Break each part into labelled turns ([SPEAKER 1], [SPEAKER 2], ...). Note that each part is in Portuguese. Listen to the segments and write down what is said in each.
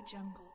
[SPEAKER 1] Jungle.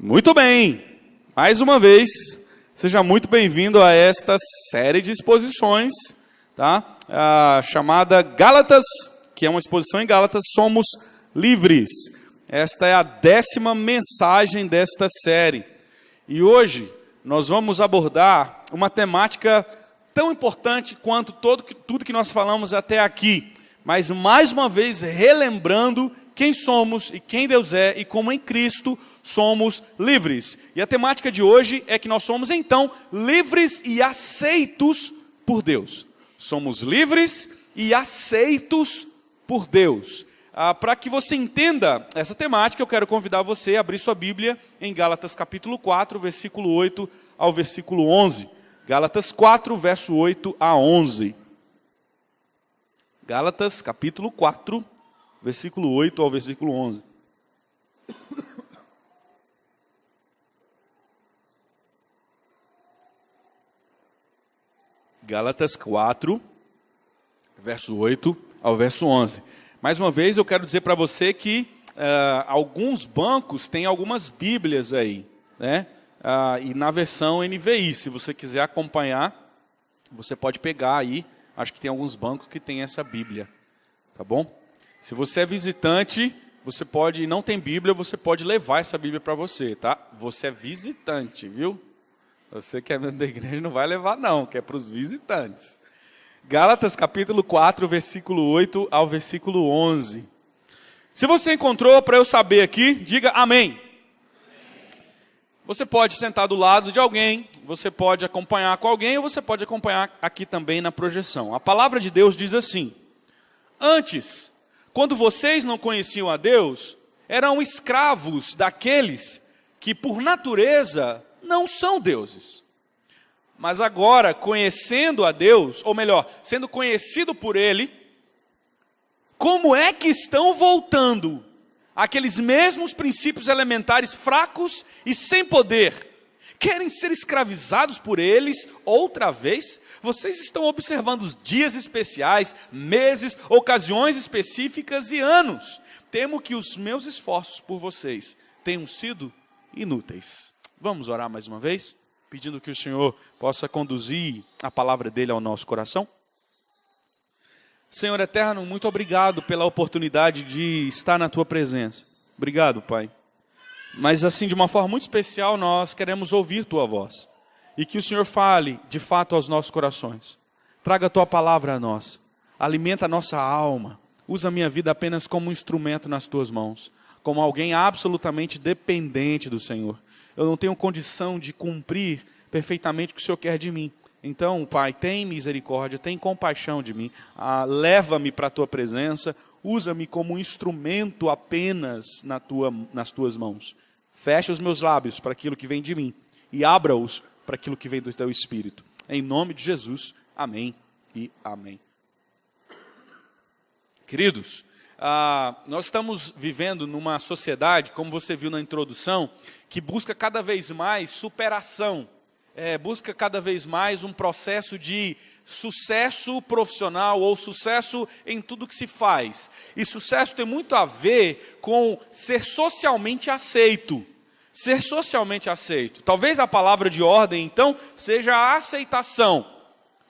[SPEAKER 2] Muito bem, mais uma vez, seja muito bem-vindo a esta série de exposições, tá? Chamada Gálatas, que é uma exposição em Gálatas, Somos Livres. Esta é a 10ª mensagem desta série. E hoje nós vamos abordar uma temática tão importante quanto tudo que nós falamos até aqui, mas mais uma vez relembrando quem somos e quem Deus é e como em Cristo somos livres. E a temática de hoje é que nós somos então livres e aceitos por Deus. Somos livres e aceitos por Deus. Para que você entenda essa temática, eu quero convidar você a abrir sua Bíblia em Gálatas capítulo 4, versículo 8 ao versículo 11. Gálatas 4, verso 8 a 11. Gálatas capítulo 4, versículo 8 ao versículo 11. Gálatas 4, verso 8 ao verso 11. Mais uma vez eu quero dizer para você que alguns bancos têm algumas bíblias aí, né? E na versão NVI, se você quiser acompanhar, você pode pegar aí, acho que tem alguns bancos que tem essa bíblia, tá bom? Se você é visitante, você pode, não tem bíblia, você pode levar essa bíblia para você, tá? Você é visitante, viu? Você que é membro da igreja não vai levar não, que é para os visitantes. Gálatas capítulo 4, versículo 8 ao versículo 11. Se você encontrou, para eu saber aqui, diga amém. Você pode sentar do lado de alguém, você pode acompanhar com alguém, ou você pode acompanhar aqui também na projeção. A palavra de Deus diz assim: antes, quando vocês não conheciam a Deus, eram escravos daqueles que por natureza não são deuses. Mas agora, conhecendo a Deus, ou melhor, sendo conhecido por Ele, como é que estão voltando aqueles mesmos princípios elementares fracos e sem poder? Querem ser escravizados por eles outra vez? Vocês estão observando os dias especiais, meses, ocasiões específicas e anos. Temo que os meus esforços por vocês tenham sido inúteis. Vamos orar mais uma vez, pedindo que o Senhor possa conduzir a palavra dele ao nosso coração. Senhor eterno, muito obrigado pela oportunidade de estar na tua presença. Obrigado, Pai. Mas assim, de uma forma muito especial, nós queremos ouvir tua voz. E que o Senhor fale, de fato, aos nossos corações. Traga a tua palavra a nós. Alimenta a nossa alma. Usa a minha vida apenas como um instrumento nas tuas mãos. Como alguém absolutamente dependente do Senhor. Eu não tenho condição de cumprir perfeitamente o que o Senhor quer de mim. Então, Pai, tem misericórdia, tem compaixão de mim. Leva-me para a tua presença. Usa-me como um instrumento apenas nas tuas mãos. Fecha os meus lábios para aquilo que vem de mim. E abra-os para aquilo que vem do teu Espírito. Em nome de Jesus, amém e amém. Queridos, nós estamos vivendo numa sociedade, como você viu na introdução, que busca cada vez mais superação, busca cada vez mais um processo de sucesso profissional ou sucesso em tudo que se faz. E sucesso tem muito a ver com ser socialmente aceito. Ser socialmente aceito. Talvez a palavra de ordem, então, seja a aceitação.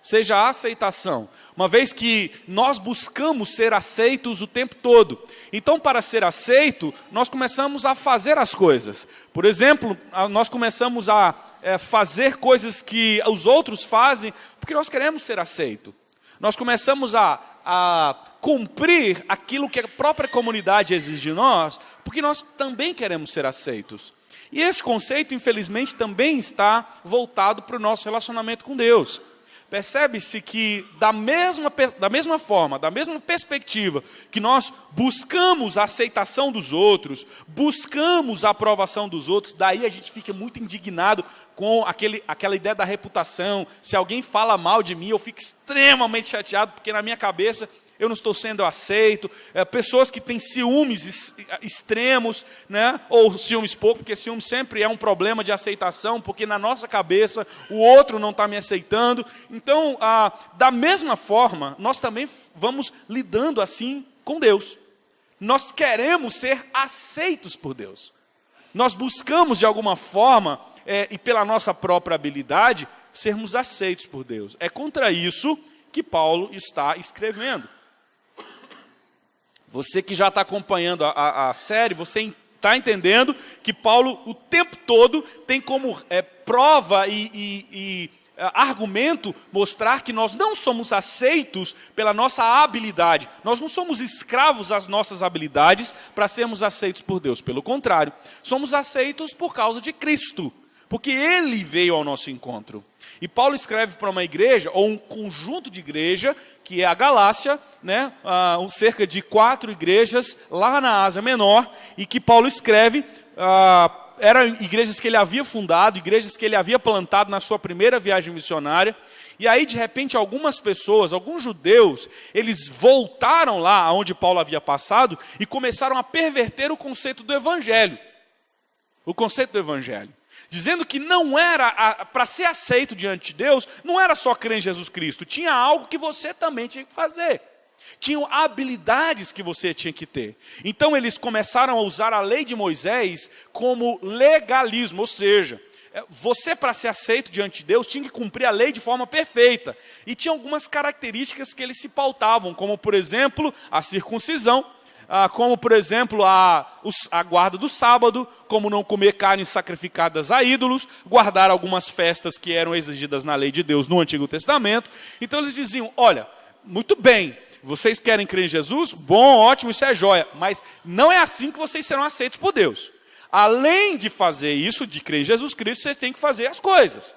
[SPEAKER 2] Seja a aceitação. Uma vez que nós buscamos ser aceitos o tempo todo. Então, para ser aceito, nós começamos a fazer as coisas. Por exemplo, nós começamos a fazer coisas que os outros fazem porque nós queremos ser aceitos. Nós começamos a cumprir aquilo que a própria comunidade exige de nós porque nós também queremos ser aceitos. E esse conceito, infelizmente, também está voltado para o nosso relacionamento com Deus. Percebe-se que da mesma forma, da mesma perspectiva que nós buscamos a aceitação dos outros, buscamos a aprovação dos outros, daí a gente fica muito indignado com aquela ideia da reputação. Se alguém fala mal de mim, eu fico extremamente chateado, porque na minha cabeça eu não estou sendo aceito. Pessoas que têm ciúmes extremos, né? Ou ciúmes pouco, porque ciúmes sempre é um problema de aceitação, porque na nossa cabeça o outro não está me aceitando. Então, da mesma forma, nós também vamos lidando assim com Deus. Nós queremos ser aceitos por Deus. Nós buscamos de alguma forma, e pela nossa própria habilidade, sermos aceitos por Deus. É contra isso que Paulo está escrevendo. Você que já está acompanhando a série, você está entendendo que Paulo o tempo todo tem como prova e argumento mostrar que nós não somos aceitos pela nossa habilidade. Nós não somos escravos às nossas habilidades para sermos aceitos por Deus. Pelo contrário, somos aceitos por causa de Cristo, porque Ele veio ao nosso encontro. E Paulo escreve para uma igreja, ou um conjunto de igreja, que é a Galácia, né? Cerca de 4 igrejas lá na Ásia Menor, e que Paulo escreve, eram igrejas que ele havia fundado, igrejas que ele havia plantado na sua primeira viagem missionária. E aí, de repente, algumas pessoas, alguns judeus, eles voltaram lá onde Paulo havia passado e começaram a perverter o conceito do evangelho. O conceito do evangelho. Dizendo que não era, para ser aceito diante de Deus, não era só crer em Jesus Cristo. Tinha algo que você também tinha que fazer. Tinham habilidades que você tinha que ter. Então eles começaram a usar a lei de Moisés como legalismo. Ou seja, você para ser aceito diante de Deus tinha que cumprir a lei de forma perfeita. E tinha algumas características que eles se pautavam, como por exemplo, a circuncisão. Como, por exemplo, a guarda do sábado, como não comer carnes sacrificadas a ídolos, guardar algumas festas que eram exigidas na lei de Deus no Antigo Testamento. Então eles diziam, olha, muito bem, vocês querem crer em Jesus? Bom, ótimo, isso é joia, mas não é assim que vocês serão aceitos por Deus. Além de fazer isso, de crer em Jesus Cristo, vocês têm que fazer as coisas.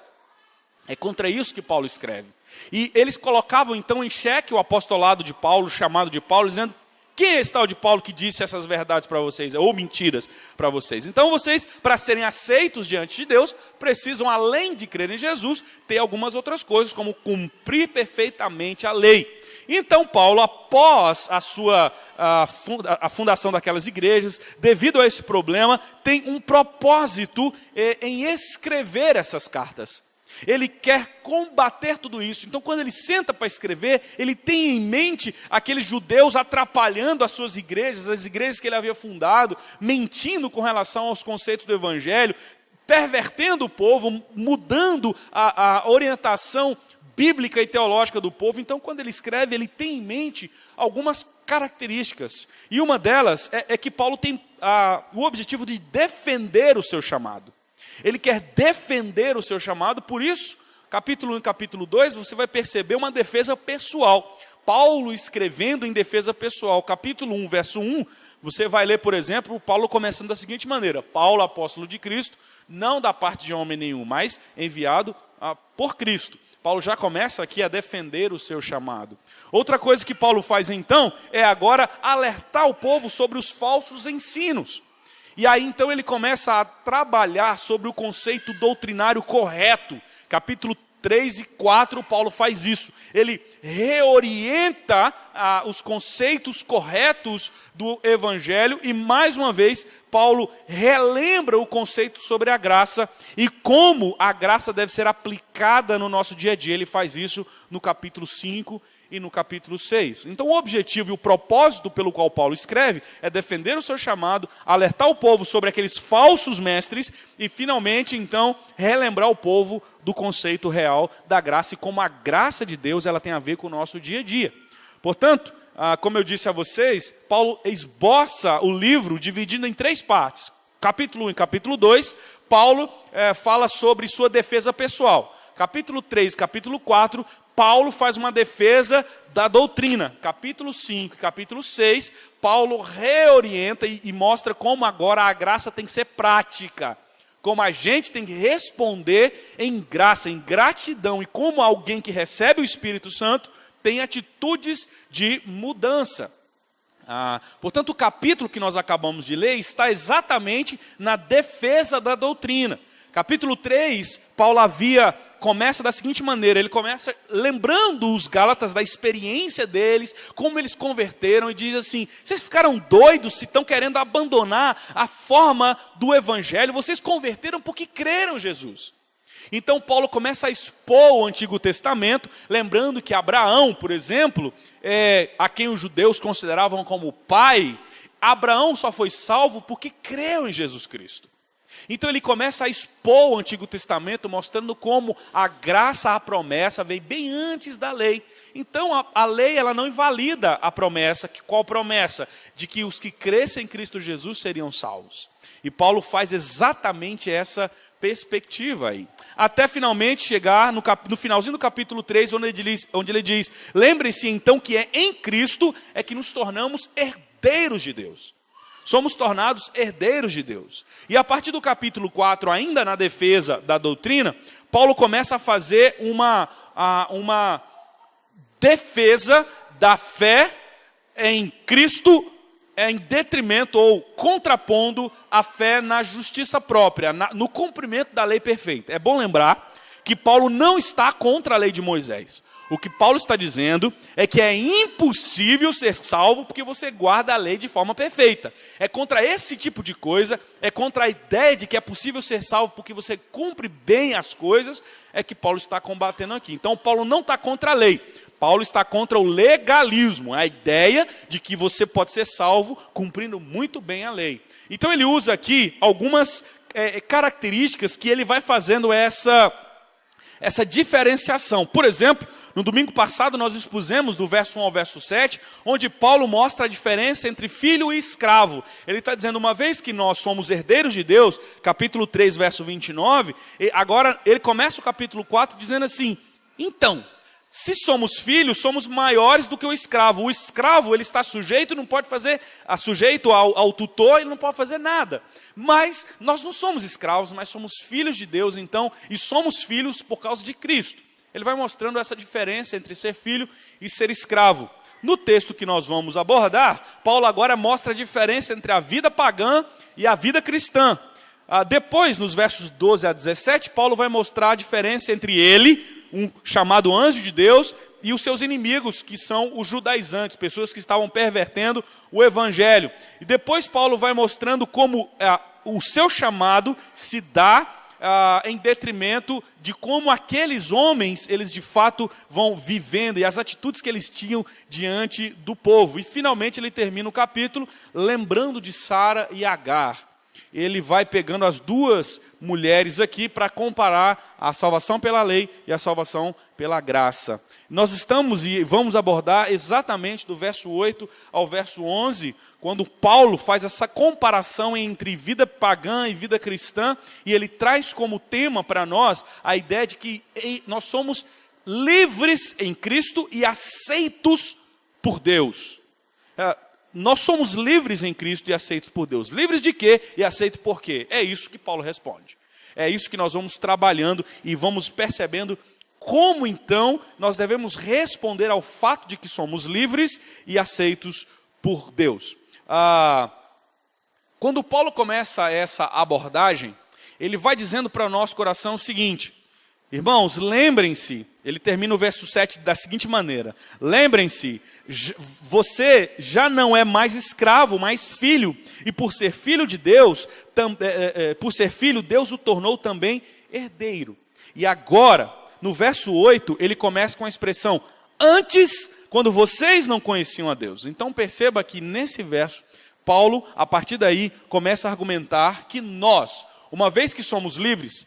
[SPEAKER 2] É contra isso que Paulo escreve. E eles colocavam então em xeque o apostolado de Paulo, o chamado de Paulo, dizendo, quem é esse tal de Paulo que disse essas verdades para vocês, ou mentiras para vocês? Então vocês, para serem aceitos diante de Deus, precisam, além de crer em Jesus, ter algumas outras coisas, como cumprir perfeitamente a lei. Então Paulo, após a fundação daquelas igrejas, devido a esse problema, tem um propósito em escrever essas cartas. Ele quer combater tudo isso. Então, quando ele senta para escrever, ele tem em mente aqueles judeus atrapalhando as suas igrejas, as igrejas que ele havia fundado, mentindo com relação aos conceitos do evangelho, pervertendo o povo, mudando a orientação bíblica e teológica do povo. Então, quando ele escreve, ele tem em mente algumas características. E uma delas é que Paulo tem o objetivo de defender o seu chamado. Ele quer defender o seu chamado, por isso, capítulo 1 e capítulo 2, você vai perceber uma defesa pessoal. Paulo escrevendo em defesa pessoal. Capítulo 1, verso 1, você vai ler, por exemplo, Paulo começando da seguinte maneira. Paulo, apóstolo de Cristo, não da parte de homem nenhum, mas enviado por Cristo. Paulo já começa aqui a defender o seu chamado. Outra coisa que Paulo faz então, é agora alertar o povo sobre os falsos ensinos. E aí então ele começa a trabalhar sobre o conceito doutrinário correto. Capítulo 3 e 4, Paulo faz isso. Ele reorienta os conceitos corretos do Evangelho e, mais uma vez, Paulo relembra o conceito sobre a graça e como a graça deve ser aplicada no nosso dia a dia. Ele faz isso no capítulo 5 e no capítulo 6. Então o objetivo e o propósito pelo qual Paulo escreve é defender o seu chamado, alertar o povo sobre aqueles falsos mestres e finalmente então relembrar o povo do conceito real da graça e como a graça de Deus ela tem a ver com o nosso dia a dia. Portanto, como eu disse a vocês, Paulo esboça o livro dividido em 3 partes. Capítulo 1 e capítulo 2, Paulo fala sobre sua defesa pessoal. Capítulo 3 e capítulo 4, Paulo faz uma defesa da doutrina. Capítulo 5 e capítulo 6, Paulo reorienta e mostra como agora a graça tem que ser prática. Como a gente tem que responder em graça, em gratidão. E como alguém que recebe o Espírito Santo tem atitudes de mudança. Portanto, o capítulo que nós acabamos de ler está exatamente na defesa da doutrina. Capítulo 3, Paulo começa da seguinte maneira, ele começa lembrando os Gálatas da experiência deles, como eles converteram e diz assim, vocês ficaram doidos se estão querendo abandonar a forma do Evangelho, vocês converteram porque creram em Jesus. Então Paulo começa a expor o Antigo Testamento, lembrando que Abraão, por exemplo, a quem os judeus consideravam como pai, Abraão só foi salvo porque creu em Jesus Cristo. Então ele começa a expor o Antigo Testamento, mostrando como a graça, a promessa, veio bem antes da lei. Então a lei ela não invalida a promessa. Qual promessa? De que os que crescem em Cristo Jesus seriam salvos. E Paulo faz exatamente essa perspectiva aí. Até finalmente chegar no finalzinho do capítulo 3, onde ele diz, lembrem-se então que é em Cristo é que nos tornamos herdeiros de Deus. Somos tornados herdeiros de Deus. E a partir do capítulo 4, ainda na defesa da doutrina, Paulo começa a fazer uma defesa da fé em Cristo, em detrimento ou contrapondo a fé na justiça própria, no cumprimento da lei perfeita. É bom lembrar que Paulo não está contra a lei de Moisés. O que Paulo está dizendo é que é impossível ser salvo porque você guarda a lei de forma perfeita. É contra esse tipo de coisa, é contra a ideia de que é possível ser salvo porque você cumpre bem as coisas, é que Paulo está combatendo aqui. Então Paulo não está contra a lei. Paulo está contra o legalismo, a ideia de que você pode ser salvo cumprindo muito bem a lei. Então ele usa aqui algumas características que ele vai fazendo essa diferenciação. Por exemplo, no domingo passado nós expusemos do verso 1 ao verso 7, onde Paulo mostra a diferença entre filho e escravo. Ele está dizendo, uma vez que nós somos herdeiros de Deus, capítulo 3, verso 29, e agora ele começa o capítulo 4 dizendo assim, então, se somos filhos, somos maiores do que o escravo. O escravo, ele está sujeito, não pode fazer, sujeito ao tutor, ele não pode fazer nada. Mas nós não somos escravos, mas somos filhos de Deus, então, e somos filhos por causa de Cristo. Ele vai mostrando essa diferença entre ser filho e ser escravo. No texto que nós vamos abordar, Paulo agora mostra a diferença entre a vida pagã e a vida cristã. Depois, nos versos 12 a 17, Paulo vai mostrar a diferença entre ele, um chamado anjo de Deus, e os seus inimigos, que são os judaizantes, pessoas que estavam pervertendo o evangelho. E depois Paulo vai mostrando como o seu chamado se dá em detrimento de como aqueles homens, eles de fato vão vivendo e as atitudes que eles tinham diante do povo. E finalmente ele termina o capítulo lembrando de Sara e Agar. Ele vai pegando as duas mulheres aqui para comparar a salvação pela lei e a salvação pela graça. Nós estamos e vamos abordar exatamente do verso 8 ao verso 11, quando Paulo faz essa comparação entre vida pagã e vida cristã, e ele traz como tema para nós a ideia de que nós somos livres em Cristo e aceitos por Deus. Nós somos livres em Cristo e aceitos por Deus. Livres de quê e aceitos por quê? É isso que Paulo responde. É isso que nós vamos trabalhando e vamos percebendo como então nós devemos responder ao fato de que somos livres e aceitos por Deus. Quando Paulo começa essa abordagem, ele vai dizendo para o nosso coração o seguinte, Irmãos, lembrem-se, ele termina o verso 7 da seguinte maneira: lembrem-se, você já não é mais escravo, mas filho, e por ser filho de Deus, por ser filho, Deus o tornou também herdeiro. E agora, no verso 8, ele começa com a expressão, antes, quando vocês não conheciam a Deus. Então perceba que nesse verso, Paulo, a partir daí, começa a argumentar que nós, uma vez que somos livres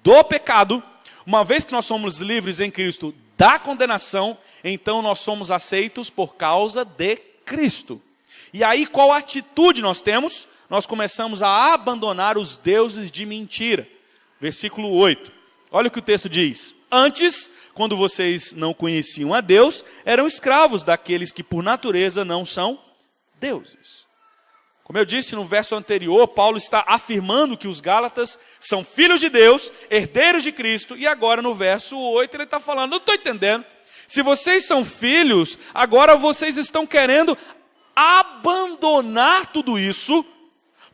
[SPEAKER 2] do pecado, uma vez que nós somos livres em Cristo da condenação, então nós somos aceitos por causa de Cristo. E aí qual atitude nós temos? Nós começamos a abandonar os deuses de mentira. Versículo 8. Olha o que o texto diz. Antes, quando vocês não conheciam a Deus, eram escravos daqueles que por natureza não são deuses. Como eu disse no verso anterior, Paulo está afirmando que os Gálatas são filhos de Deus, herdeiros de Cristo, e agora no verso 8 ele está falando, não estou entendendo, se vocês são filhos, agora vocês estão querendo abandonar tudo isso,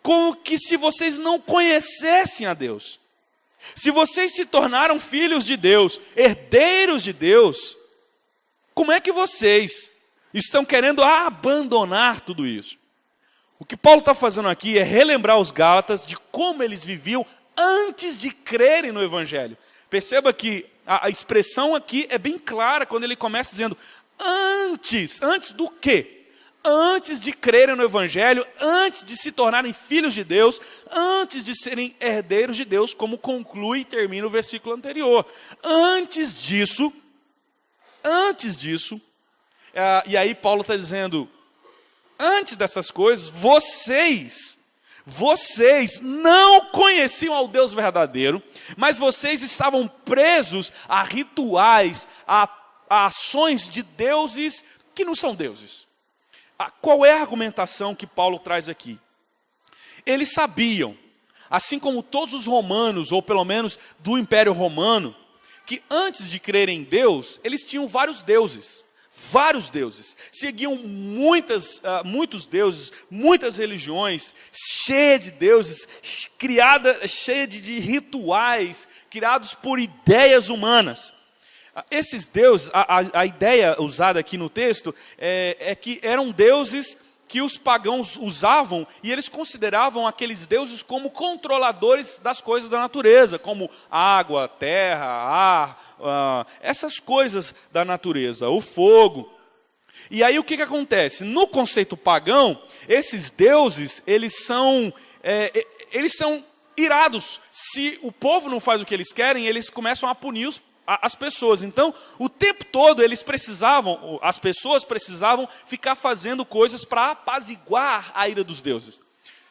[SPEAKER 2] como que se vocês não conhecessem a Deus. Se vocês se tornaram filhos de Deus, herdeiros de Deus, como é que vocês estão querendo abandonar tudo isso? O que Paulo está fazendo aqui é relembrar os Gálatas de como eles viviam antes de crerem no Evangelho. Perceba que a expressão aqui é bem clara quando ele começa dizendo antes do quê? Antes de crerem no Evangelho, antes de se tornarem filhos de Deus, antes de serem herdeiros de Deus, como conclui e termina o versículo anterior. Antes disso, e aí Paulo está dizendo, antes dessas coisas, vocês não conheciam ao Deus verdadeiro, mas vocês estavam presos a rituais, a ações de deuses que não são deuses. Qual é a argumentação que Paulo traz aqui? Eles sabiam, assim como todos os romanos, ou pelo menos do Império Romano, que antes de crerem em Deus, eles tinham vários deuses, seguiam muitos deuses, muitas religiões, cheia de deuses, cheia de rituais, criados por ideias humanas. Esses deuses, a ideia usada aqui no texto é que eram deuses que os pagãos usavam e eles consideravam aqueles deuses como controladores das coisas da natureza, como água, terra, ar, essas coisas da natureza, o fogo. E aí o que acontece? No conceito pagão, esses deuses, eles são irados. Se o povo não faz o que eles querem, eles começam a punir as pessoas. Então, o tempo todo as pessoas precisavam ficar fazendo coisas para apaziguar a ira dos deuses.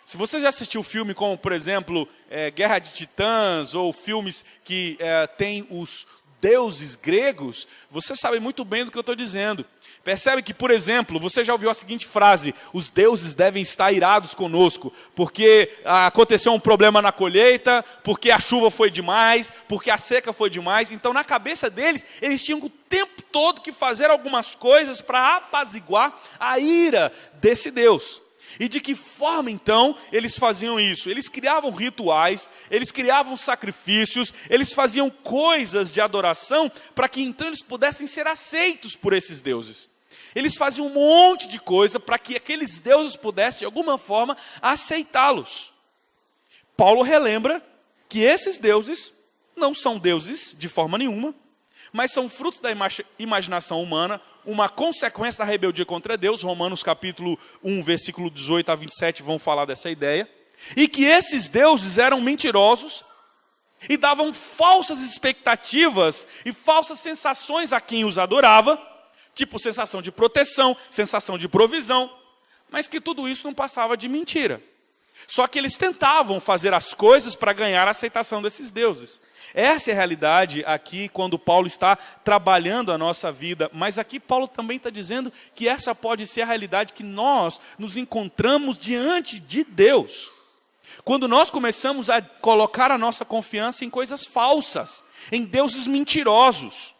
[SPEAKER 2] Se você já assistiu filme como, por exemplo, Guerra de Titãs, ou filmes que têm os deuses gregos, você sabe muito bem do que eu estou dizendo. Percebe que, por exemplo, você já ouviu a seguinte frase, os deuses devem estar irados conosco, porque aconteceu um problema na colheita, porque a chuva foi demais, porque a seca foi demais. Então, na cabeça deles, eles tinham o tempo todo que fazer algumas coisas para apaziguar a ira desse Deus. E de que forma, então, eles faziam isso? Eles criavam rituais, eles criavam sacrifícios, eles faziam coisas de adoração para que, então, eles pudessem ser aceitos por esses deuses. Eles faziam um monte de coisa para que aqueles deuses pudessem, de alguma forma, aceitá-los. Paulo relembra que esses deuses não são deuses de forma nenhuma, mas são frutos da imaginação humana, uma consequência da rebeldia contra Deus. Romanos capítulo 1, versículo 18 a 27 vão falar dessa ideia. E que esses deuses eram mentirosos e davam falsas expectativas e falsas sensações a quem os adorava, tipo sensação de proteção, sensação de provisão, mas que tudo isso não passava de mentira. Só que eles tentavam fazer as coisas para ganhar a aceitação desses deuses. Essa é a realidade aqui quando Paulo está trabalhando a nossa vida, mas aqui Paulo também está dizendo que essa pode ser a realidade que nós nos encontramos diante de Deus. Quando nós começamos a colocar a nossa confiança em coisas falsas, em deuses mentirosos.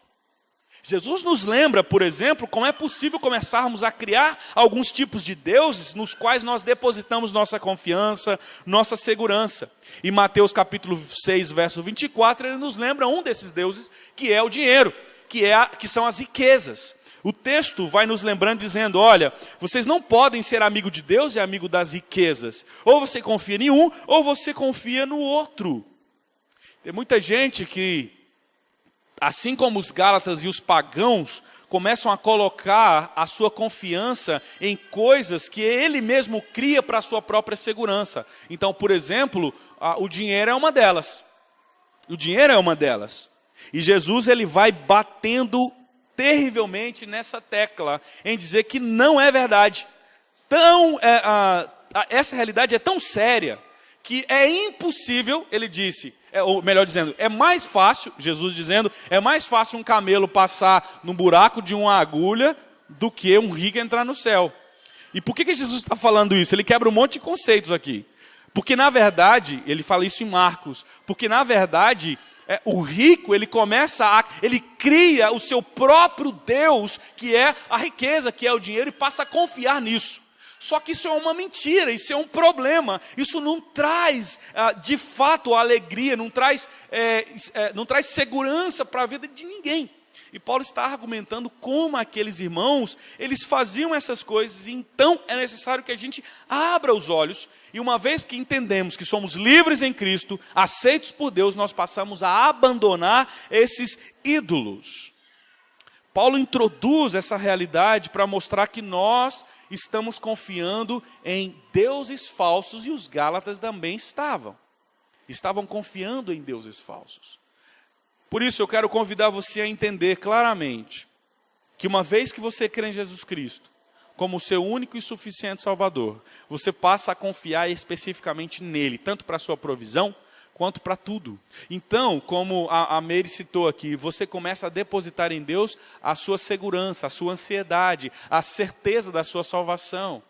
[SPEAKER 2] Jesus nos lembra, por exemplo, como é possível começarmos a criar alguns tipos de deuses nos quais nós depositamos nossa confiança, nossa segurança. Em Mateus capítulo 6, verso 24, ele nos lembra um desses deuses, que é o dinheiro, que são as riquezas. O texto vai nos lembrando dizendo, olha, vocês não podem ser amigo de Deus e amigo das riquezas. Ou você confia em um, ou você confia no outro. Tem muita gente que, assim como os gálatas e os pagãos, começam a colocar a sua confiança em coisas que ele mesmo cria para a sua própria segurança. Então, por exemplo, o dinheiro é uma delas. O dinheiro é uma delas. E Jesus ele vai batendo terrivelmente nessa tecla, em dizer que não é verdade. Essa realidade é tão séria, que é impossível, ele disse, ou melhor dizendo, é mais fácil, Jesus dizendo, é mais fácil um camelo passar no buraco de uma agulha do que um rico entrar no céu. E por que Jesus está falando isso? Ele quebra um monte de conceitos aqui. Porque na verdade, ele fala isso em Marcos, porque na verdade, o rico, ele cria o seu próprio Deus, que é a riqueza, que é o dinheiro, e passa a confiar nisso. Só que isso é uma mentira, isso é um problema. Isso não traz, de fato, alegria, não traz segurança para a vida de ninguém. E Paulo está argumentando como aqueles irmãos, eles faziam essas coisas, e então é necessário que a gente abra os olhos, e uma vez que entendemos que somos livres em Cristo, aceitos por Deus, nós passamos a abandonar esses ídolos. Paulo introduz essa realidade para mostrar que nós estamos confiando em deuses falsos, e os gálatas também estavam confiando em deuses falsos. Por isso eu quero convidar você a entender claramente que uma vez que você crê em Jesus Cristo como o seu único e suficiente Salvador, você passa a confiar especificamente nele, tanto para a sua provisão, quanto para tudo. Então, como a Mary citou aqui, você começa a depositar em Deus a sua segurança, a sua ansiedade, a certeza da sua salvação.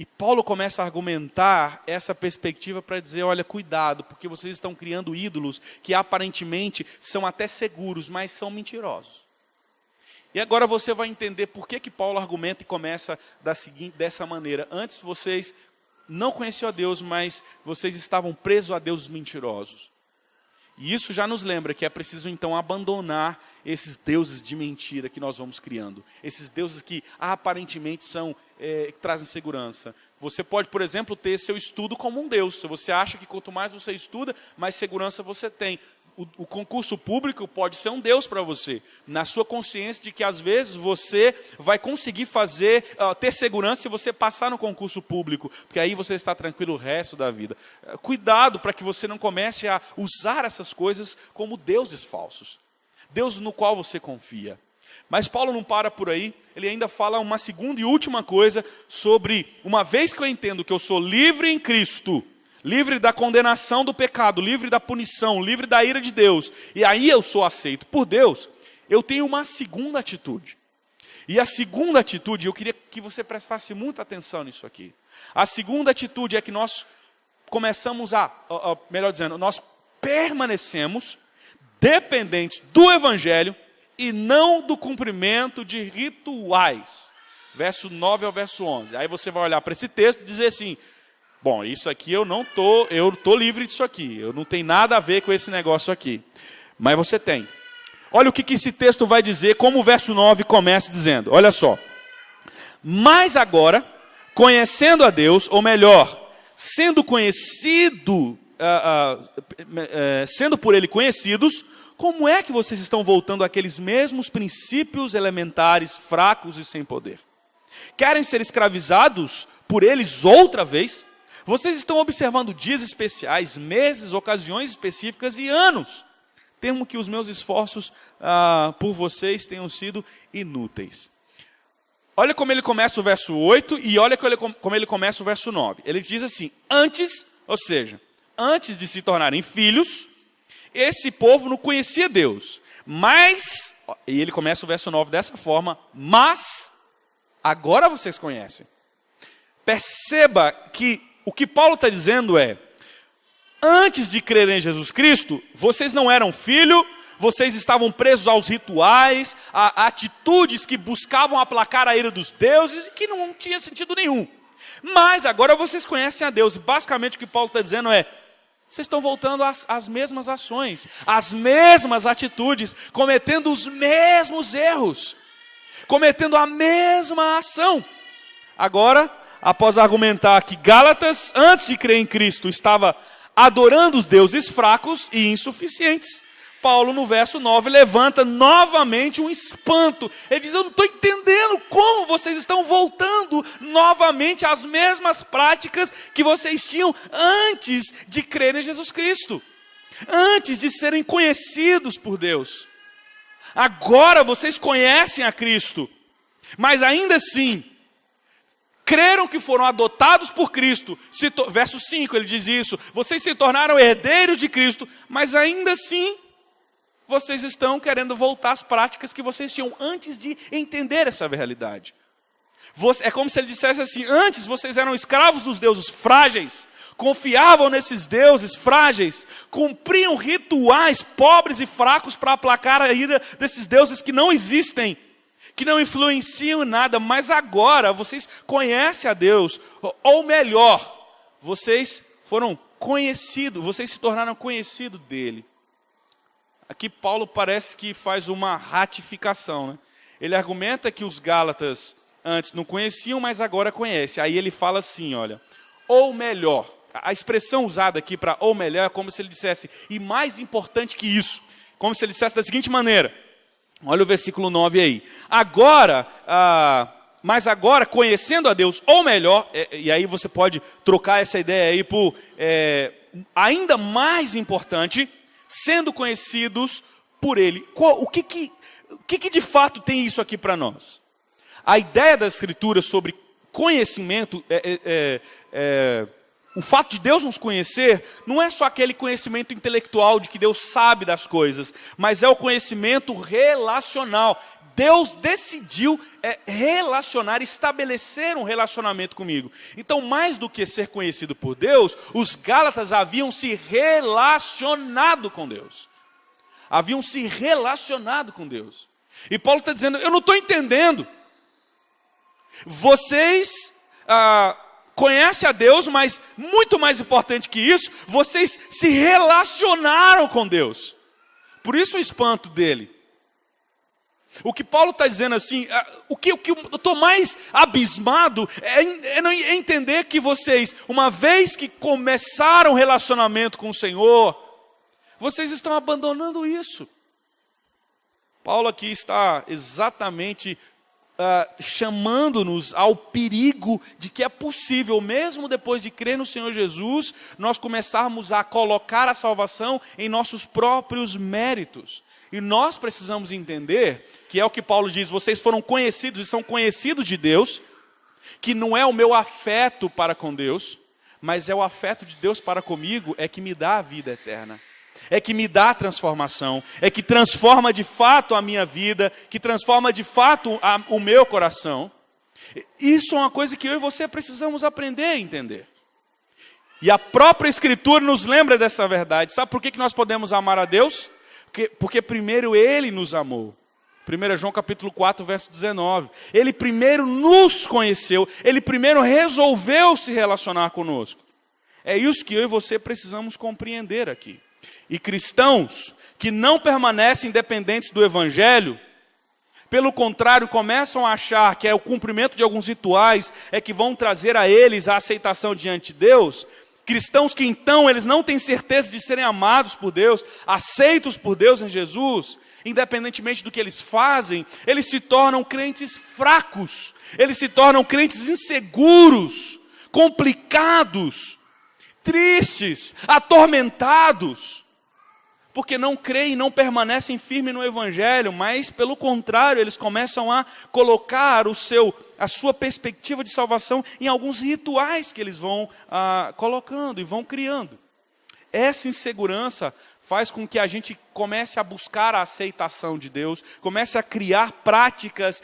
[SPEAKER 2] E Paulo começa a argumentar essa perspectiva para dizer, olha, cuidado, porque vocês estão criando ídolos que aparentemente são até seguros, mas são mentirosos. E agora você vai entender por que Paulo argumenta e começa dessa maneira. Antes vocês não conheciam a Deus, mas vocês estavam presos a deuses mentirosos. E isso já nos lembra que é preciso então abandonar esses deuses de mentira que nós vamos criando. Esses deuses que aparentemente que trazem segurança. Você pode, por exemplo, ter seu estudo como um Deus. Se você acha que quanto mais você estuda, mais segurança você tem. O concurso público pode ser um Deus para você, na sua consciência de que às vezes você vai conseguir ter segurança se você passar no concurso público, porque aí você está tranquilo o resto da vida. Cuidado para que você não comece a usar essas coisas como deuses falsos, Deus no qual você confia. Mas Paulo não para por aí, ele ainda fala uma segunda e última coisa sobre, uma vez que eu entendo que eu sou livre em Cristo, livre da condenação do pecado, livre da punição, livre da ira de Deus, e aí eu sou aceito por Deus, eu tenho uma segunda atitude. E a segunda atitude, eu queria que você prestasse muita atenção nisso aqui. A segunda atitude é que nós começamos melhor dizendo, nós permanecemos dependentes do Evangelho e não do cumprimento de rituais. Verso 9 ao verso 11. Aí você vai olhar para esse texto e dizer assim, bom, isso aqui eu estou livre disso aqui, eu não tenho nada a ver com esse negócio aqui. Mas você tem. Olha o que esse texto vai dizer, como o verso 9 começa dizendo, olha só. Mas agora, conhecendo a Deus, ou melhor, sendo por Ele conhecidos, como é que vocês estão voltando àqueles mesmos princípios elementares, fracos e sem poder? Querem ser escravizados por eles outra vez? Vocês estão observando dias especiais, meses, ocasiões específicas e anos. Temo que os meus esforços por vocês tenham sido inúteis. Olha como ele começa o verso 8 e olha como ele começa o verso 9. Ele diz assim, antes de se tornarem filhos, esse povo não conhecia Deus. Mas, e ele começa o verso 9 dessa forma, mas agora vocês conhecem. Perceba que o que Paulo está dizendo é, antes de crer em Jesus Cristo, vocês não eram filho, vocês estavam presos aos rituais, a atitudes que buscavam aplacar a ira dos deuses e que não tinha sentido nenhum. Mas agora vocês conhecem a Deus. E basicamente o que Paulo está dizendo é, vocês estão voltando às mesmas ações, às mesmas atitudes, cometendo os mesmos erros, cometendo a mesma ação. Agora, após argumentar que Gálatas, antes de crer em Cristo, estava adorando os deuses fracos e insuficientes, Paulo, no verso 9, levanta novamente um espanto. Ele diz, eu não estou entendendo como vocês estão voltando novamente às mesmas práticas que vocês tinham antes de crer em Jesus Cristo. Antes de serem conhecidos por Deus. Agora vocês conhecem a Cristo, mas ainda assim, creram que foram adotados por Cristo. Verso 5 ele diz isso, vocês se tornaram herdeiros de Cristo, mas ainda assim, vocês estão querendo voltar às práticas que vocês tinham antes de entender essa realidade. É como se ele dissesse assim, antes vocês eram escravos dos deuses frágeis, confiavam nesses deuses frágeis, cumpriam rituais pobres e fracos para aplacar a ira desses deuses que não existem, que não influenciam em nada, mas agora vocês conhecem a Deus, ou melhor, vocês foram conhecidos, vocês se tornaram conhecidos dele. Aqui Paulo parece que faz uma ratificação, né? Ele argumenta que os Gálatas antes não conheciam, mas agora conhecem. Aí ele fala assim, olha, ou melhor, a expressão usada aqui para ou melhor é como se ele dissesse, e mais importante que isso, como se ele dissesse da seguinte maneira, olha o versículo 9 aí, mas agora conhecendo a Deus, ou melhor, e aí você pode trocar essa ideia aí por ainda mais importante, sendo conhecidos por Ele. O que de fato tem isso aqui para nós? A ideia da Escritura sobre conhecimento, o fato de Deus nos conhecer, não é só aquele conhecimento intelectual de que Deus sabe das coisas, mas é o conhecimento relacional. Deus decidiu relacionar, estabelecer um relacionamento comigo. Então, mais do que ser conhecido por Deus, os Gálatas haviam se relacionado com Deus. Haviam se relacionado com Deus. E Paulo está dizendo, eu não estou entendendo. Vocês conhecem a Deus, mas muito mais importante que isso, vocês se relacionaram com Deus. Por isso o espanto dele. O que Paulo está dizendo assim, o que eu estou mais abismado é entender que vocês, uma vez que começaram o relacionamento com o Senhor, vocês estão abandonando isso. Paulo aqui está exatamente chamando-nos ao perigo de que é possível, mesmo depois de crer no Senhor Jesus, nós começarmos a colocar a salvação em nossos próprios méritos. E nós precisamos entender, que é o que Paulo diz, vocês foram conhecidos e são conhecidos de Deus, que não é o meu afeto para com Deus, mas é o afeto de Deus para comigo, é que me dá a vida eterna. É que me dá a transformação, é que transforma de fato a minha vida, que transforma de fato o meu coração. Isso é uma coisa que eu e você precisamos aprender a entender. E a própria Escritura nos lembra dessa verdade. Sabe por que nós podemos amar a Deus? Porque primeiro Ele nos amou. 1 João capítulo 4, verso 19. Ele primeiro nos conheceu, Ele primeiro resolveu se relacionar conosco. É isso que eu e você precisamos compreender aqui. E cristãos que não permanecem dependentes do Evangelho, pelo contrário, começam a achar que o cumprimento de alguns rituais é que vão trazer a eles a aceitação diante de Deus. Cristãos que então eles não têm certeza de serem amados por Deus, aceitos por Deus em Jesus, independentemente do que eles fazem, eles se tornam crentes fracos, eles se tornam crentes inseguros, complicados, tristes, atormentados, porque não creem, não permanecem firmes no Evangelho, mas pelo contrário, eles começam a colocar a sua perspectiva de salvação em alguns rituais que eles vão colocando e vão criando. Essa insegurança faz com que a gente comece a buscar a aceitação de Deus, comece a criar práticas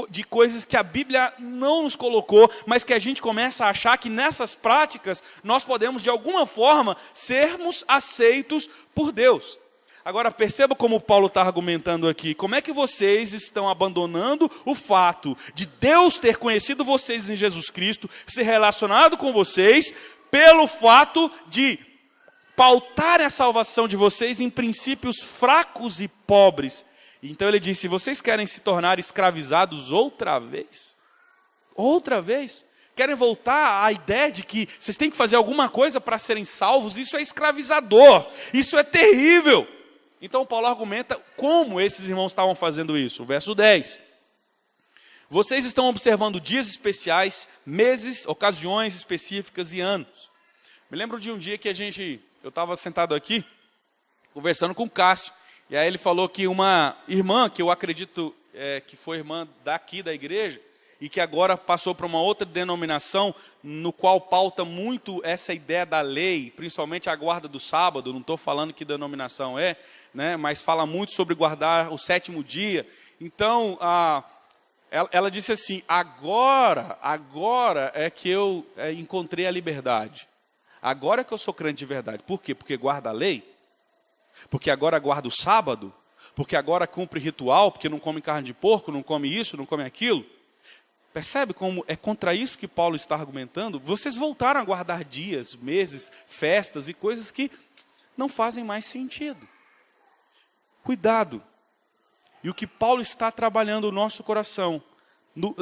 [SPEAKER 2] de coisas que a Bíblia não nos colocou, mas que a gente começa a achar que nessas práticas nós podemos de alguma forma sermos aceitos por Deus. Agora perceba como Paulo está argumentando aqui. Como é que vocês estão abandonando o fato de Deus ter conhecido vocês em Jesus Cristo, se relacionado com vocês, pelo fato de pautarem a salvação de vocês em princípios fracos e pobres. Então ele disse, vocês querem se tornar escravizados outra vez? Outra vez? Querem voltar à ideia de que vocês têm que fazer alguma coisa para serem salvos? Isso é escravizador, isso é terrível. Então Paulo argumenta como esses irmãos estavam fazendo isso. O verso 10. Vocês estão observando dias especiais, meses, ocasiões específicas e anos. Me lembro de um dia que eu estava sentado aqui, conversando com o Cássio, e aí ele falou que uma irmã, que eu acredito que foi irmã daqui da igreja, e que agora passou para uma outra denominação, no qual pauta muito essa ideia da lei, principalmente a guarda do sábado, não estou falando que denominação é, né, mas fala muito sobre guardar o 7º dia. Então, ela disse assim, agora é que eu encontrei a liberdade. Agora é que eu sou crente de verdade. Por quê? Porque guarda a lei? Porque agora guarda o sábado? Porque agora cumpre ritual? Porque não come carne de porco, não come isso, não come aquilo? Percebe como é contra isso que Paulo está argumentando? Vocês voltaram a guardar dias, meses, festas e coisas que não fazem mais sentido. Cuidado. E o que Paulo está trabalhando no nosso coração,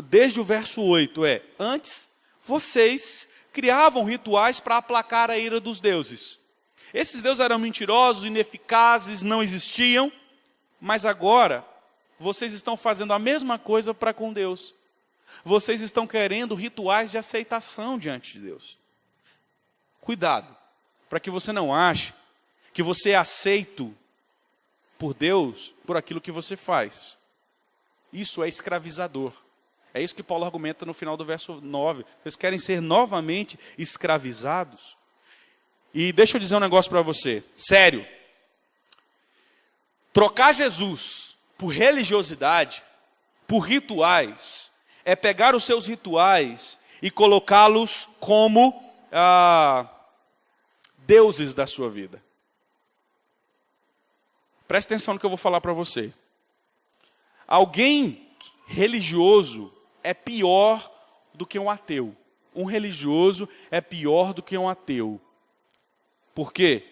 [SPEAKER 2] desde o verso 8, antes vocês criavam rituais para aplacar a ira dos deuses. Esses deuses eram mentirosos, ineficazes, não existiam, mas agora vocês estão fazendo a mesma coisa para com Deus. Vocês estão querendo rituais de aceitação diante de Deus. Cuidado, para que você não ache que você é aceito por Deus por aquilo que você faz. Isso é escravizador. É isso que Paulo argumenta no final do verso 9. Vocês querem ser novamente escravizados? E deixa eu dizer um negócio para você. Sério. Trocar Jesus por religiosidade, por rituais, é pegar os seus rituais e colocá-los como deuses da sua vida. Preste atenção no que eu vou falar para você. Alguém religioso é pior do que um ateu. Um religioso é pior do que um ateu. Por quê?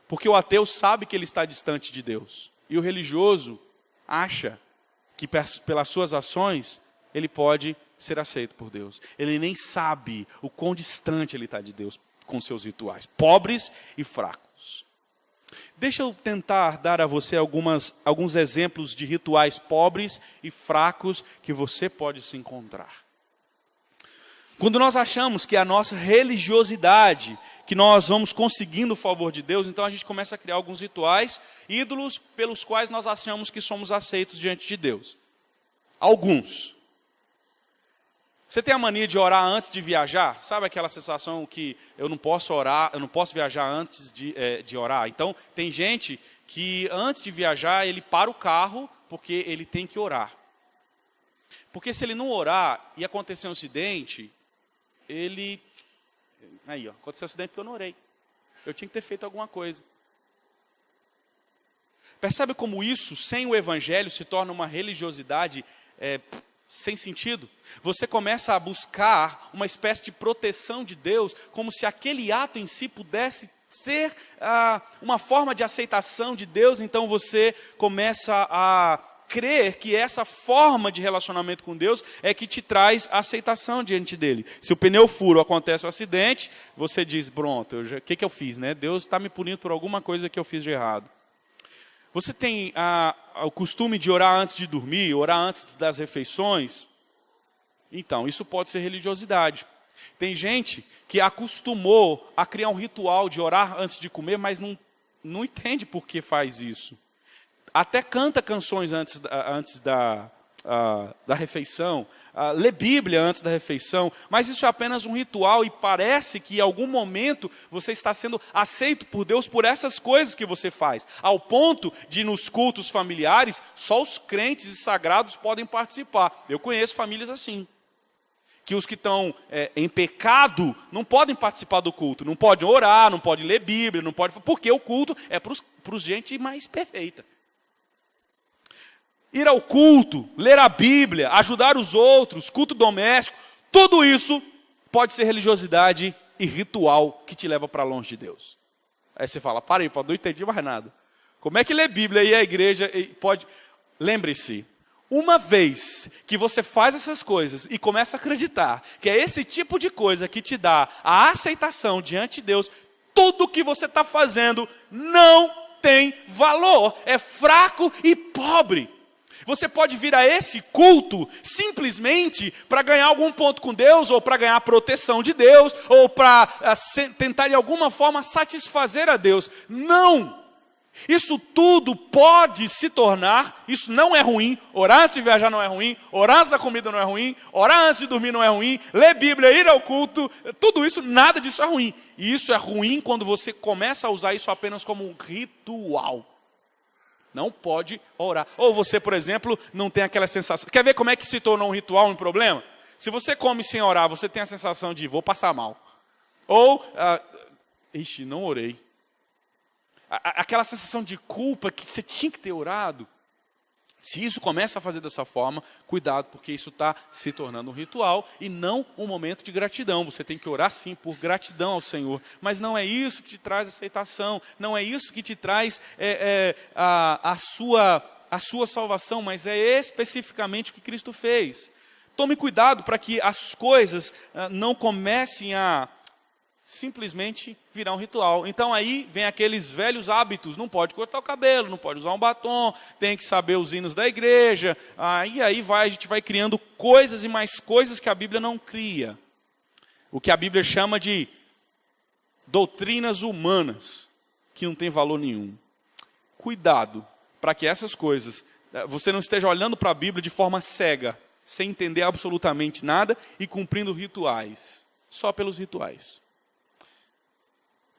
[SPEAKER 2] Porque o ateu sabe que ele está distante de Deus. E o religioso acha que pelas suas ações ele pode ser aceito por Deus. Ele nem sabe o quão distante ele está de Deus com seus rituais, pobres e fracos. Deixa eu tentar dar a você alguns exemplos de rituais pobres e fracos que você pode se encontrar. Quando nós achamos que a nossa religiosidade, que nós vamos conseguindo o favor de Deus, então a gente começa a criar alguns rituais, ídolos pelos quais nós achamos que somos aceitos diante de Deus. Alguns. Você tem a mania de orar antes de viajar? Sabe aquela sensação que eu não posso orar, eu não posso viajar antes de orar? Então, tem gente que antes de viajar, ele para o carro porque ele tem que orar. Porque se ele não orar e acontecer um acidente, aconteceu um acidente porque eu não orei. Eu tinha que ter feito alguma coisa. Percebe como isso, sem o evangelho, se torna uma religiosidade sem sentido? Você começa a buscar uma espécie de proteção de Deus, como se aquele ato em si pudesse ser uma forma de aceitação de Deus. Então você começa a crer que essa forma de relacionamento com Deus é que te traz aceitação diante dele. Se o pneu fura, acontece um acidente, você diz, pronto, o que eu fiz, né? Deus está me punindo por alguma coisa que eu fiz de errado. Você tem o costume de orar antes de dormir, orar antes das refeições? Então, isso pode ser religiosidade. Tem gente que acostumou a criar um ritual de orar antes de comer, mas não entende por que faz isso. Até canta canções antes da refeição, lê Bíblia antes da refeição, mas isso é apenas um ritual e parece que em algum momento você está sendo aceito por Deus por essas coisas que você faz, ao ponto de nos cultos familiares, só os crentes e sagrados podem participar. Eu conheço famílias assim, que os que estão em pecado não podem participar do culto, não podem orar, não podem ler Bíblia, não podem, porque o culto é para gente mais perfeita. Ir ao culto, ler a Bíblia, ajudar os outros, culto doméstico, tudo isso pode ser religiosidade e ritual que te leva para longe de Deus. Aí você fala, para aí, não entendi mais nada. Como é que ler Bíblia e a igreja pode... Lembre-se, uma vez que você faz essas coisas e começa a acreditar que é esse tipo de coisa que te dá a aceitação diante de Deus, tudo que você está fazendo não tem valor, é fraco e pobre. Você pode vir a esse culto simplesmente para ganhar algum ponto com Deus, ou para ganhar a proteção de Deus, ou para tentar de alguma forma satisfazer a Deus. Não! Isso tudo pode se tornar, isso não é ruim, orar antes de viajar não é ruim, orar antes da comida não é ruim, orar antes de dormir não é ruim, ler Bíblia, ir ao culto, tudo isso, nada disso é ruim. E isso é ruim quando você começa a usar isso apenas como um ritual. Não pode orar. Ou você, por exemplo, não tem aquela sensação. Quer ver como é que se tornou um ritual um problema? Se você come sem orar, você tem a sensação de vou passar mal. Ou, não orei. Aquela sensação de culpa que você tinha que ter orado. Se isso começa a fazer dessa forma, cuidado, porque isso está se tornando um ritual e não um momento de gratidão. Você tem que orar sim por gratidão ao Senhor, mas não é isso que te traz aceitação, não é isso que te traz a sua salvação, mas é especificamente o que Cristo fez. Tome cuidado para que as coisas não comecem a simplesmente virar um ritual. Então aí vem aqueles velhos hábitos, não pode cortar o cabelo, não pode usar um batom, tem que saber os hinos da igreja, a gente vai criando coisas e mais coisas que a Bíblia não cria. O que a Bíblia chama de doutrinas humanas, que não tem valor nenhum. Cuidado, para que essas coisas, você não esteja olhando para a Bíblia de forma cega, sem entender absolutamente nada e cumprindo rituais, só pelos rituais.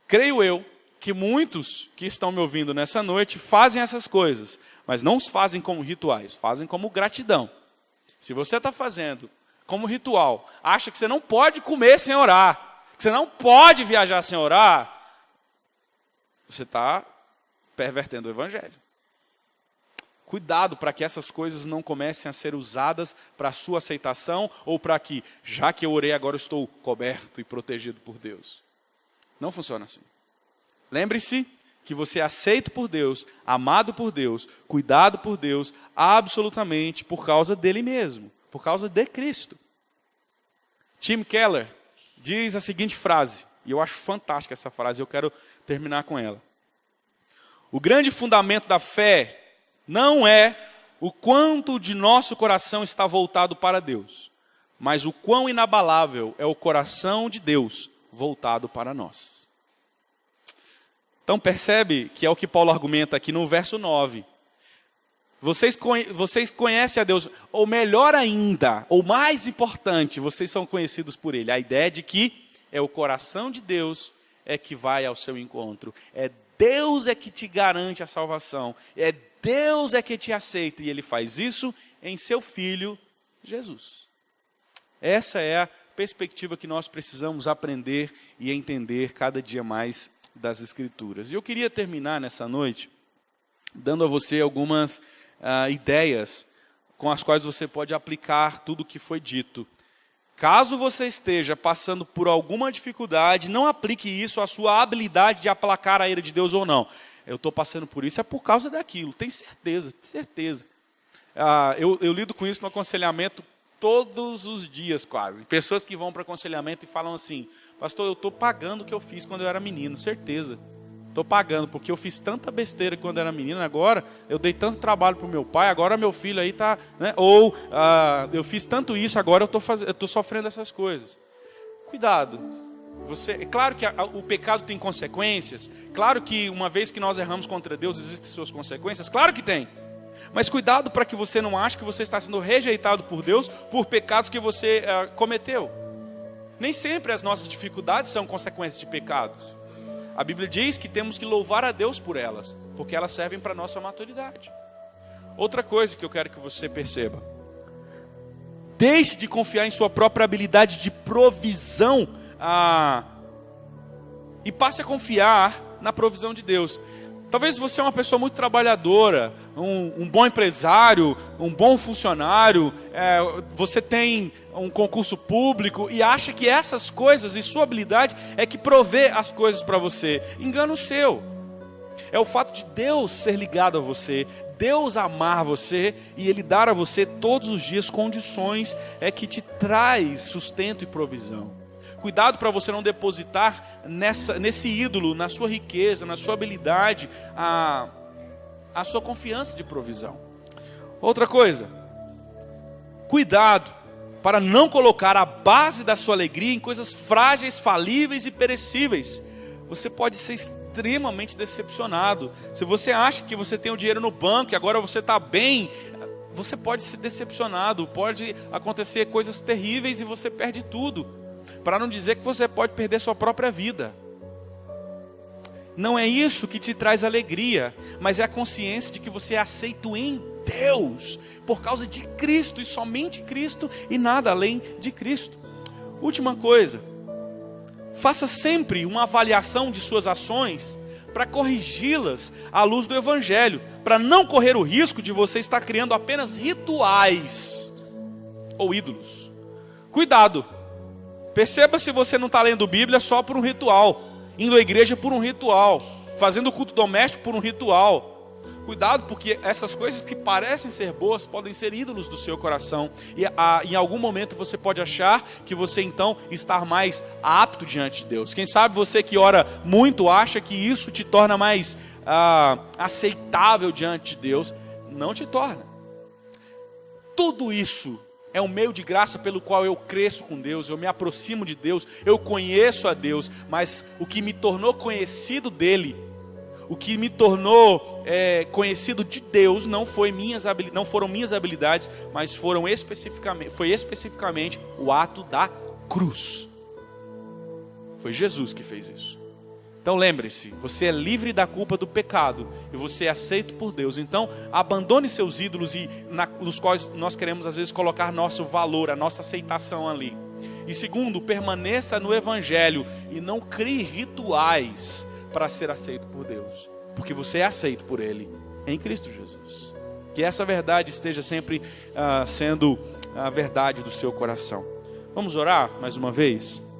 [SPEAKER 2] Creio eu que muitos que estão me ouvindo nessa noite fazem essas coisas, mas não os fazem como rituais, fazem como gratidão. Se você está fazendo como ritual, acha que você não pode comer sem orar, que você não pode viajar sem orar, você está pervertendo o Evangelho. Cuidado para que essas coisas não comecem a ser usadas para a sua aceitação, ou para que, já que eu orei, agora eu estou coberto e protegido por Deus. Não funciona assim. Lembre-se que você é aceito por Deus, amado por Deus, cuidado por Deus, absolutamente por causa dele mesmo, por causa de Cristo. Tim Keller diz a seguinte frase, e eu acho fantástica essa frase, eu quero terminar com ela. O grande fundamento da fé não é o quanto de nosso coração está voltado para Deus, mas o quão inabalável é o coração de Deus voltado para nós. Então percebe que é o que Paulo argumenta aqui no verso 9. Vocês conhecem a Deus, ou melhor ainda, ou mais importante, vocês são conhecidos por Ele. A ideia de que é o coração de Deus é que vai ao seu encontro. É Deus é que te garante a salvação. É Deus é que te aceita. E Ele faz isso em seu Filho Jesus. Essa é a perspectiva que nós precisamos aprender e entender cada dia mais das Escrituras. E eu queria terminar nessa noite dando a você algumas ideias com as quais você pode aplicar tudo o que foi dito. Caso você esteja passando por alguma dificuldade, não aplique isso à sua habilidade de aplacar a ira de Deus ou não. Eu estou passando por isso, é por causa daquilo, tenho certeza, certeza. Eu lido com isso no aconselhamento todos os dias quase. Pessoas que vão para aconselhamento e falam assim, pastor, eu estou pagando o que eu fiz quando eu era menino, certeza. Estou pagando, porque eu fiz tanta besteira quando era menino, agora eu dei tanto trabalho para o meu pai, agora meu filho aí está... Né? Ou eu fiz tanto isso, agora eu estou sofrendo essas coisas. Cuidado. É claro que o pecado tem consequências, claro que uma vez que nós erramos contra Deus, existem suas consequências, claro que tem. Mas cuidado para que você não ache que você está sendo rejeitado por Deus por pecados que você cometeu. Nem sempre as nossas dificuldades são consequências de pecados. A Bíblia diz que temos que louvar a Deus por elas, porque elas servem para a nossa maturidade. Outra coisa que eu quero que você perceba. Deixe de confiar em sua própria habilidade de provisão e passe a confiar na provisão de Deus. Talvez você é uma pessoa muito trabalhadora, um bom empresário, um bom funcionário, você tem um concurso público e acha que essas coisas e sua habilidade é que provê as coisas para você. Engano seu. É o fato de Deus ser ligado a você, Deus amar você e Ele dar a você todos os dias condições que te traz sustento e provisão. Cuidado para você não depositar nesse ídolo, na sua riqueza, na sua habilidade, a sua confiança de provisão. Outra coisa, cuidado para não colocar a base da sua alegria em coisas frágeis, falíveis e perecíveis. Você pode ser extremamente decepcionado. Se você acha que você tem o dinheiro no banco e agora você está bem, você pode ser decepcionado, pode acontecer coisas terríveis e você perde tudo. Para não dizer que você pode perder sua própria vida. Não é isso que te traz alegria, mas é a consciência de que você é aceito em Deus, por causa de Cristo e somente Cristo e nada além de Cristo. Última coisa, faça sempre uma avaliação de suas ações para corrigi-las à luz do Evangelho, para não correr o risco de você estar criando apenas rituais ou ídolos. Cuidado! Perceba se você não está lendo Bíblia só por um ritual, indo à igreja por um ritual, fazendo culto doméstico por um ritual. Cuidado, porque essas coisas que parecem ser boas podem ser ídolos do seu coração. E em algum momento você pode achar que você então está mais apto diante de Deus. Quem sabe você que ora muito acha que isso te torna mais aceitável diante de Deus. Não te torna. Tudo isso é um meio de graça pelo qual eu cresço com Deus, eu me aproximo de Deus, eu conheço a Deus, mas o que me tornou conhecido dele, o que me tornou conhecido de Deus não foram minhas habilidades, mas foi especificamente o ato da cruz. Foi Jesus que fez isso. Então lembre-se, você é livre da culpa do pecado e você é aceito por Deus. Então abandone seus ídolos nos quais nós queremos às vezes colocar nosso valor, a nossa aceitação ali. E segundo, permaneça no Evangelho e não crie rituais para ser aceito por Deus, porque você é aceito por Ele em Cristo Jesus. Que essa verdade esteja sempre sendo a verdade do seu coração. Vamos orar mais uma vez?